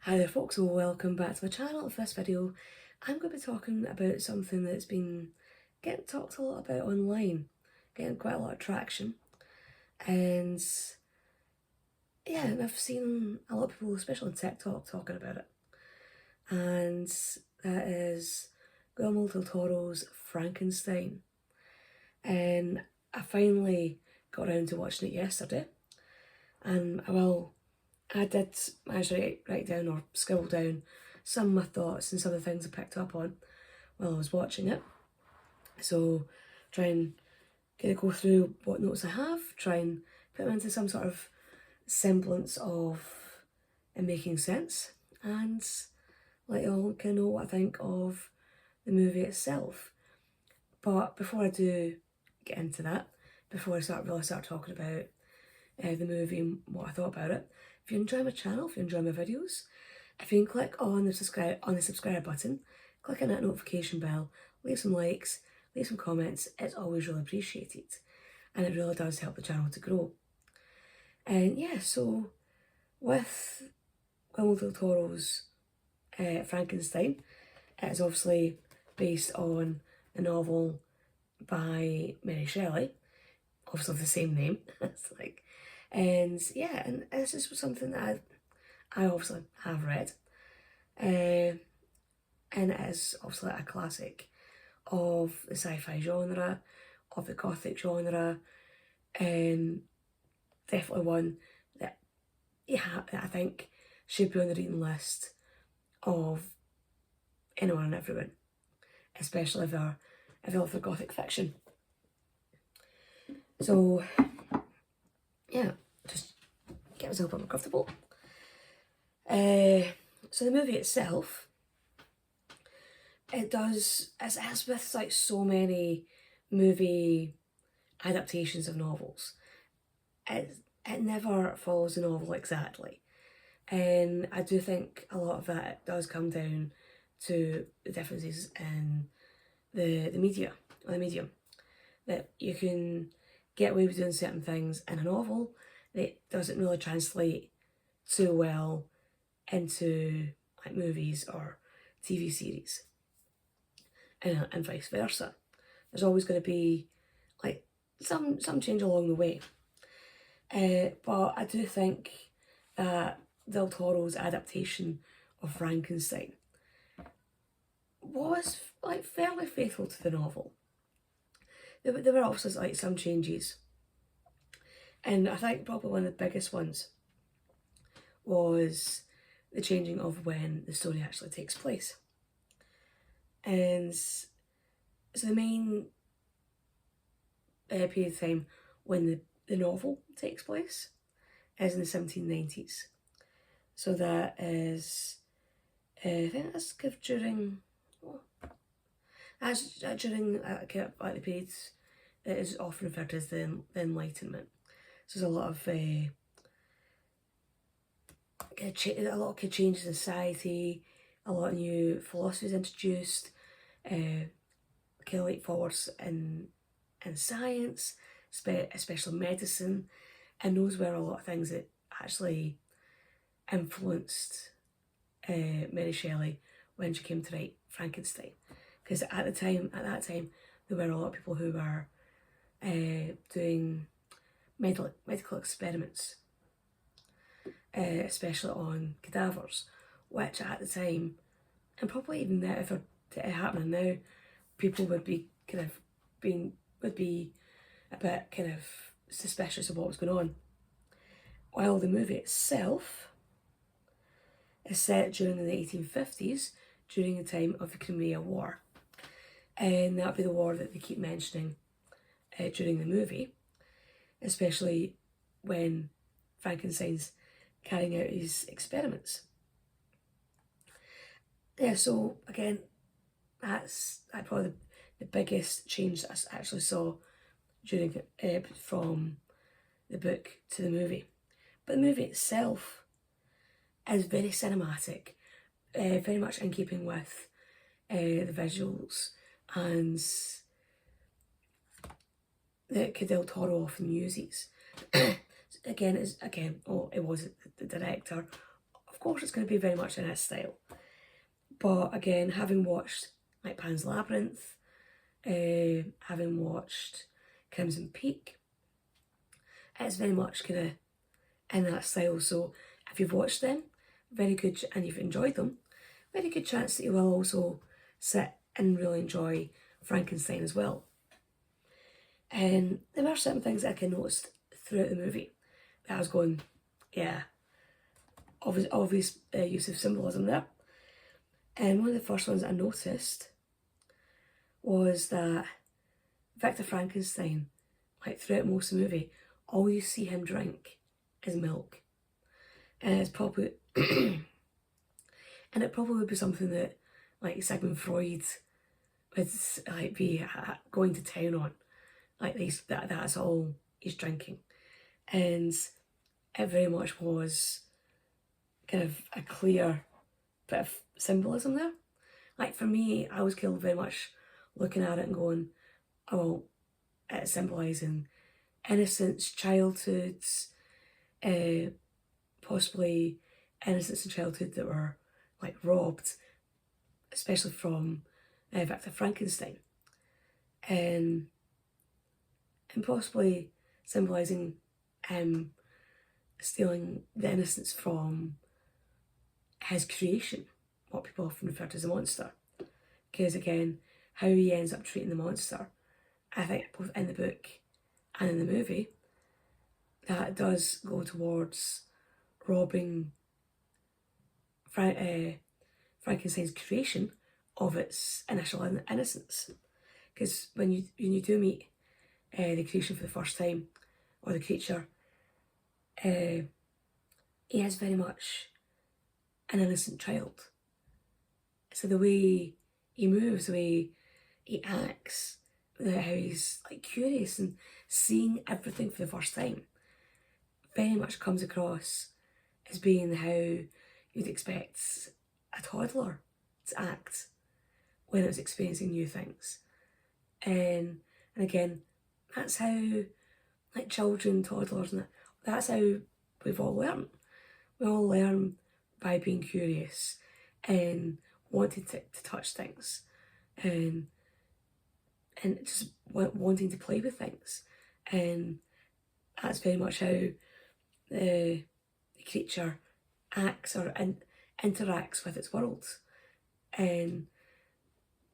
Hi there folks, and welcome back to my channel. For this video I'm going to be talking about something that's been getting talked a lot about online, getting quite a lot of traction, and yeah, and I've seen a lot of people, especially on TikTok, talking about it, and that is Guillermo del Toro's Frankenstein. And I finally got around to watching it yesterday, and I did manage to write down or scribble down some of my thoughts and some of the things I picked up on while I was watching it. So try and go through what notes I have, try and put them into some sort of semblance of it making sense, and let you all kind of know what I think of the movie itself. But before I do get into that, before I really start talking about the movie and what I thought about it, if you enjoy my channel, if you enjoy my videos, if you can click on the subscribe button, click on that notification bell, leave some likes, leave some comments, it's always really appreciated, and it really does help the channel to grow. And yeah, so with Guillermo del Toro's Frankenstein, it's obviously based on a novel by Mary Shelley, obviously the same name. It's like, and yeah, and this is something that I obviously have read, and it is obviously a classic of the sci-fi genre, of the Gothic genre, and definitely one that that I think should be on the reading list of anyone and everyone, especially if they love the Gothic fiction. So yeah, just get myself uncomfortable. So the movie itself, it's as with like so many movie adaptations of novels, it never follows the novel exactly, and I do think a lot of that does come down to the differences in the media or the medium, that you can get away with doing certain things in a novel that doesn't really translate too well into like movies or TV series, and vice versa. There's always going to be like some change along the way. But I do think that Del Toro's adaptation of Frankenstein was like fairly faithful to the novel. There were also like some changes, and I think probably one of the biggest ones was the changing of when the story actually takes place. And so the main period of time when the novel takes place is in the 1790s. So that is, I think that's kind of during, during like the period that is often referred to as the Enlightenment. So there's a lot of changes in society, a lot of new philosophies introduced, kind of leap forwards in science, especially medicine, and those were a lot of things that actually influenced Mary Shelley when she came to write Frankenstein. Because at that time, there were a lot of people who were doing medical experiments, especially on cadavers, which at the time, and probably even now, if it happening now, people would be a bit kind of suspicious of what was going on. While the movie itself is set during the 1850s, during the time of the Crimean War, and that would be the war that they keep mentioning during the movie, especially when Frankenstein's carrying out his experiments. Yeah, so again, that's probably the biggest change that I actually saw during from the book to the movie. But the movie itself is very cinematic, very much in keeping with the visuals and that Del Toro often uses. It was the director course it's going to be very much in his style. But again, having watched like Pan's Labyrinth, having watched Crimson Peak, it's very much kind of in that style. So if you've watched them, very good, and you've enjoyed them, very good chance that you will also sit and really enjoy Frankenstein as well. And there were certain things that I noticed throughout the movie that I was going, yeah, obvious use of symbolism there. And one of the first ones I noticed was that Victor Frankenstein, like throughout most of the movie, all you see him drink is milk. And it's probably and it probably would be something that like Sigmund Freud would like be going to town on. Like that's all he's drinking. And it very much was kind of a clear bit of symbolism there. Like for me, I was kind of very much looking at it and going, oh, it's symbolising innocence, childhoods, possibly innocence in childhood that were like robbed, especially from Victor Frankenstein, and possibly symbolising him stealing the innocence from his creation, what people often refer to as a monster. Because again, how he ends up treating the monster, I think both in the book and in the movie, that does go towards robbing Frankenstein's creation of its initial innocence. Because when you do meet the creation for the first time, or the creature, he is very much an innocent child. So the way he moves, the way he acts, how he's like curious and seeing everything for the first time, very much comes across as being how you'd expect a toddler to act when it's experiencing new things. And again, that's how like children, toddlers, and that's how we've all learned. We all learn by being curious and wanting to touch things, and just wanting to play with things. And that's very much how the creature acts or interacts with its world. And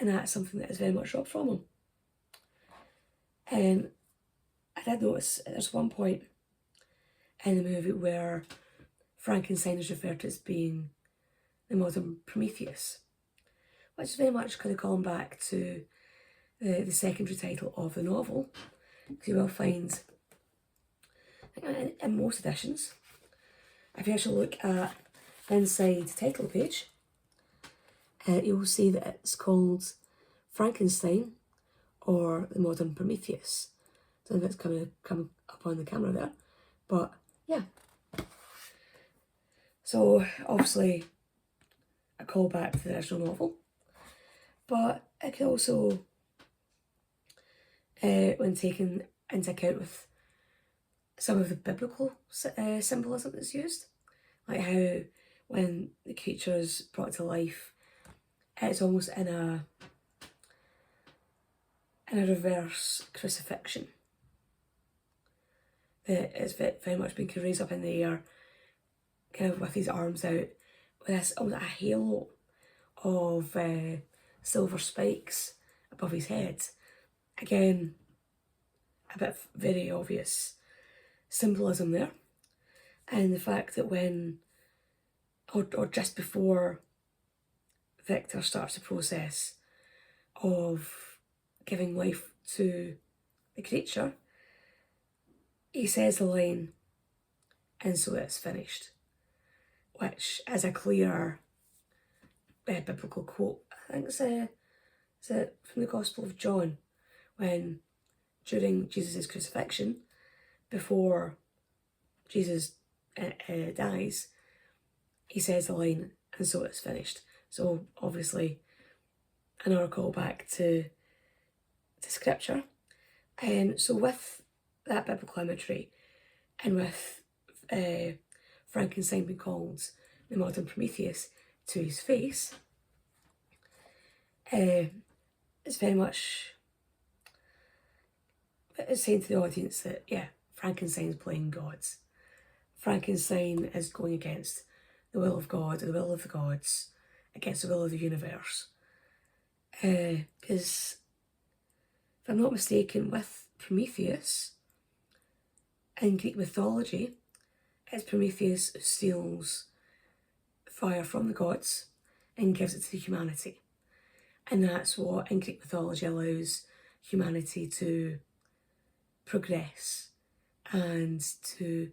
that's something that is very much robbed from him. And I did notice there's one point in the movie where Frankenstein is referred to as being the modern Prometheus, which is very much kind of calling back to the secondary title of the novel. Because you will find in most editions, if you actually look at the inside title page, you will see that it's called Frankenstein or the Modern Prometheus. I don't know if it's coming up on the camera there, but yeah. So obviously a callback to the original novel, but it could also, when taken into account with some of the biblical symbolism that's used, like how when the creature is brought to life, it's almost in a reverse crucifixion. That it's very much been raised up in the air, kind of with his arms out, with this almost a halo of silver spikes above his head. Again, a bit of very obvious symbolism there. And the fact that when, or just before Victor starts the process of giving life to the creature, he says the line, "And so it's finished," which is a clear biblical quote. I think it's from the Gospel of John, when during Jesus' crucifixion, before Jesus dies, he says the line, "And so it's finished." So obviously another callback to scripture. And so with that biblical imagery, and with Frankenstein being called the modern Prometheus to his face, it's very much saying to the audience that, yeah, Frankenstein's playing gods. Frankenstein is going against the will of God, or the will of the gods, against the will of the universe. Because, if I'm not mistaken, with Prometheus, in Greek mythology, it's Prometheus who steals fire from the gods and gives it to humanity. And that's what, in Greek mythology, allows humanity to progress and to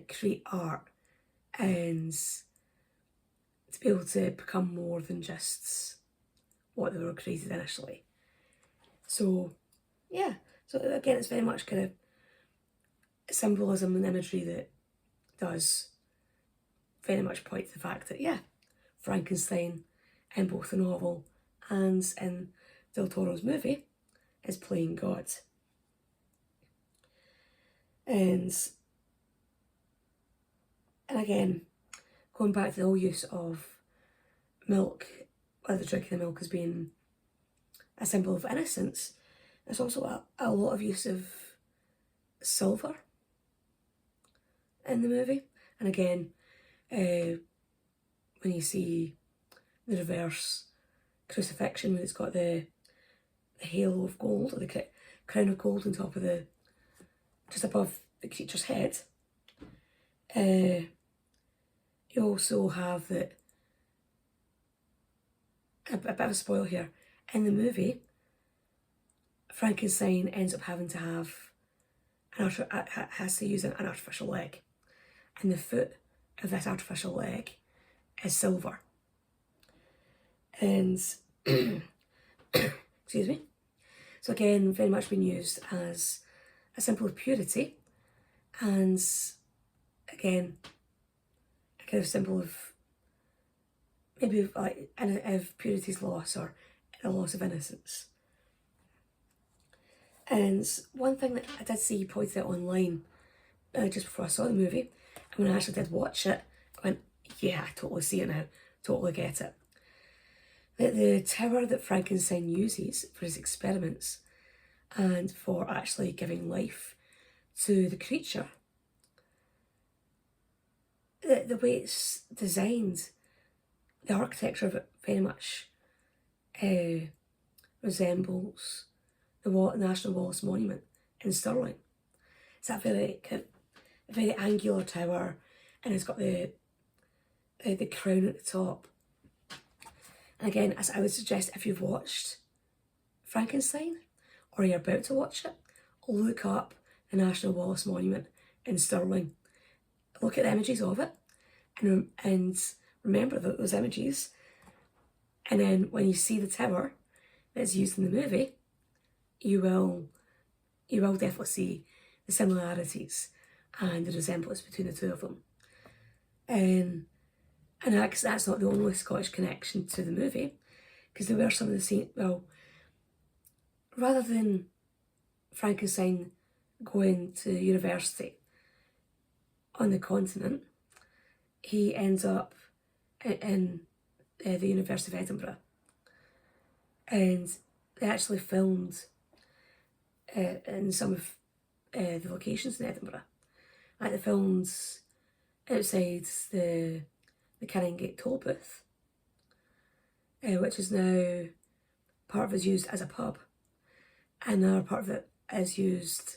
create art and to be able to become more than just what they were created initially. So yeah, so again, it's very much kind of symbolism and imagery that does very much point to the fact that, yeah, Frankenstein in both the novel and in Del Toro's movie is playing God. And again, going back to the whole use of milk, or the drinking the milk as being a symbol of innocence, there's also a lot of use of silver in the movie. And again, when you see the reverse crucifixion, when it's got the halo of gold, or the crown of gold on top of just above the creature's head, you also have that, a bit of a spoil here, in the movie, Frankenstein ends up having to has to use an artificial leg, and the foot of this artificial leg is silver. And excuse me. So again, very much been used as a symbol of purity, and again, a kind of symbol of maybe of purity's loss, or a loss of innocence. And one thing that I did see pointed out online just before I saw the movie, and when I actually did watch it, I went, yeah, I totally see it now, totally get it. That the tower that Frankenstein uses for his experiments and for actually giving life to the creature, the way it's designed, the architecture of it very much resembles the National Wallace Monument in Stirling. It's that very angular tower, and it's got the crown at the top. And again, as I would suggest, if you've watched Frankenstein, or you're about to watch it, look up the National Wallace Monument in Stirling. Look at the images of it, and remember those images. And then when you see the tower that's used in the movie, you will definitely see the similarities and the resemblance between the two of them. And that's not the only Scottish connection to the movie, because there were some of the scenes, well, rather than Frankenstein going to university on the continent, he ends up in the University of Edinburgh, and they actually filmed in some of the locations in Edinburgh. Like they filmed outside the Canongate toll booth, which is now part of it is used as a pub, and another part of it is used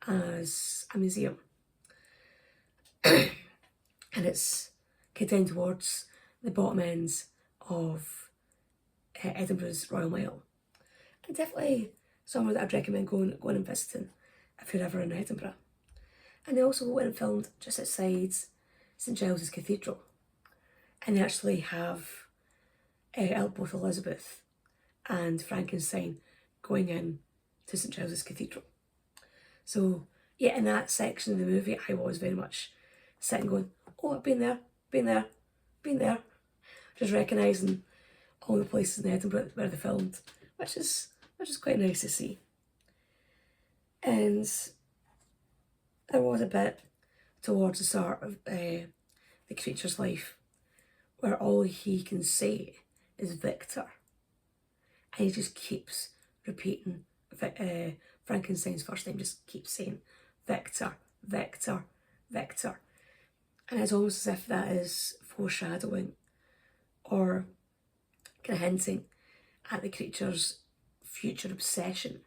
as a museum. And it's down towards the bottom ends of Edinburgh's Royal Mile. And definitely somewhere that I'd recommend going and visiting if you're ever in Edinburgh. And they also went and filmed just outside St Giles's Cathedral. And they actually have both Elizabeth and Frankenstein going in to St Giles's Cathedral. So yeah, in that section of the movie, I was very much sitting going, oh, I've been there, just recognising all the places in Edinburgh where they filmed, which is quite nice to see. And there was a bit towards the start of the creature's life where all he can say is Victor. And he just keeps repeating Frankenstein's first name, just keeps saying Victor, Victor, Victor. And it's almost as if that is foreshadowing or kind of hinting at the creature's future obsession.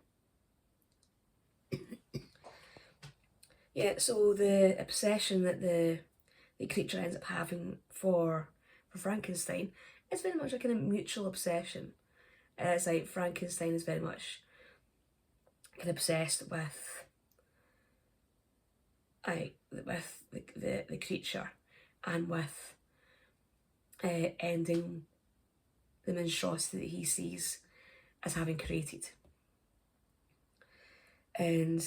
Yeah, so the obsession that the creature ends up having for Frankenstein is very much a kind of mutual obsession. It's like Frankenstein is very much kind of obsessed with the creature and with ending the monstrosity that he sees as having created. And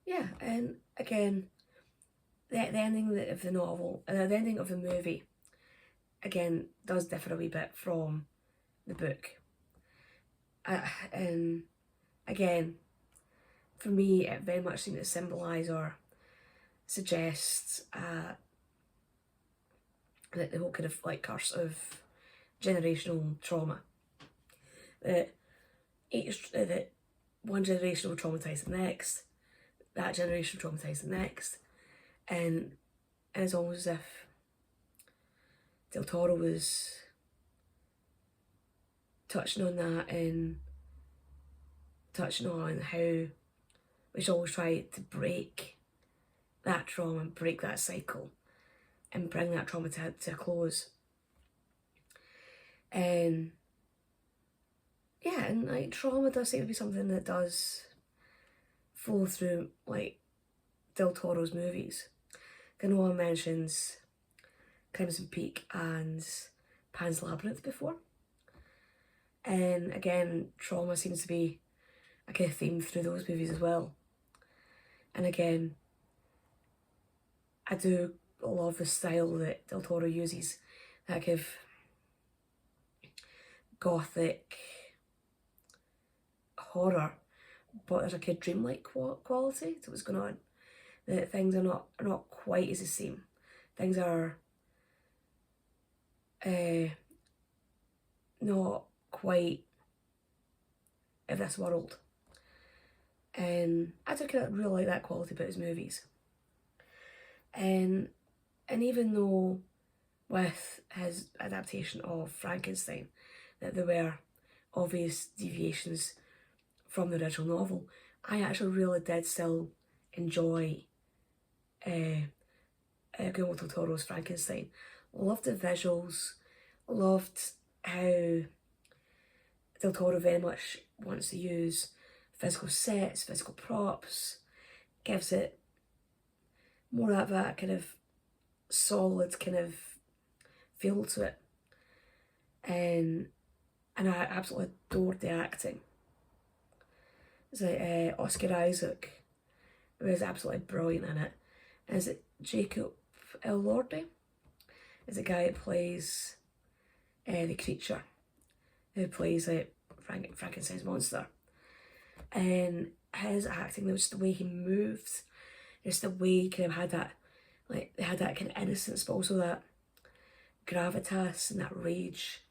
yeah, and again, the ending of the novel, the ending of the movie, again, does differ a wee bit from the book. And again, for me, it very much seemed to symbolise or suggest that the whole kind of like curse of generational trauma. That one generation will traumatise the next, that generation will traumatise the next, and it's almost as if Del Toro was touching on that and touching on how we should always try to break that trauma and break that cycle and bring that trauma to a close. And yeah, and like trauma does seem to be something that does flow through like Del Toro's movies. Noah mentions Crimson Peak and Pan's Labyrinth before. And again, trauma seems to be a kind of theme through those movies as well. And again, I do love the style that Del Toro uses, that kind of gothic horror, but there's a kind of dreamlike quality to what's going on. That things are not quite as the same. Things are not quite of this world. And I do kind of really like that quality about his movies. And even though with his adaptation of Frankenstein that there were obvious deviations from the original novel, I actually really did still enjoy Guillermo del Toro's Frankenstein. Loved the visuals, loved how Del Toro very much wants to use physical sets, physical props, gives it more of that kind of solid kind of feel to it. And I absolutely adored the acting. It's like Oscar Isaac was absolutely brilliant in it. And is it Jacob Elordi? Is the guy that plays the creature, who plays Frankenstein's monster. And his acting, just the way he moved, just the way he kind of had that, like, they had that kind of innocence, but also that gravitas and that rage.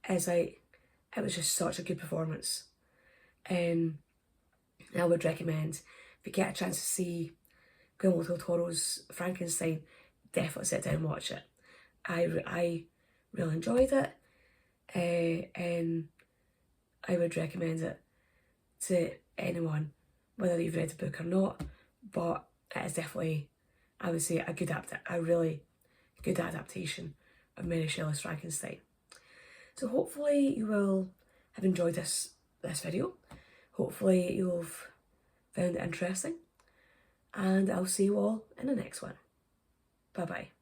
Is like, it was just such a good performance. And I would recommend, if you get a chance to see Guillermo del Toro's Frankenstein, definitely sit down and watch it. I really enjoyed it, and I would recommend it to anyone, whether you've read the book or not. But it is definitely, I would say, a really good adaptation of Mary Shelley's Frankenstein. So hopefully you will have enjoyed this video. Hopefully you'll have found it interesting. And I'll see you all in the next one. Bye bye.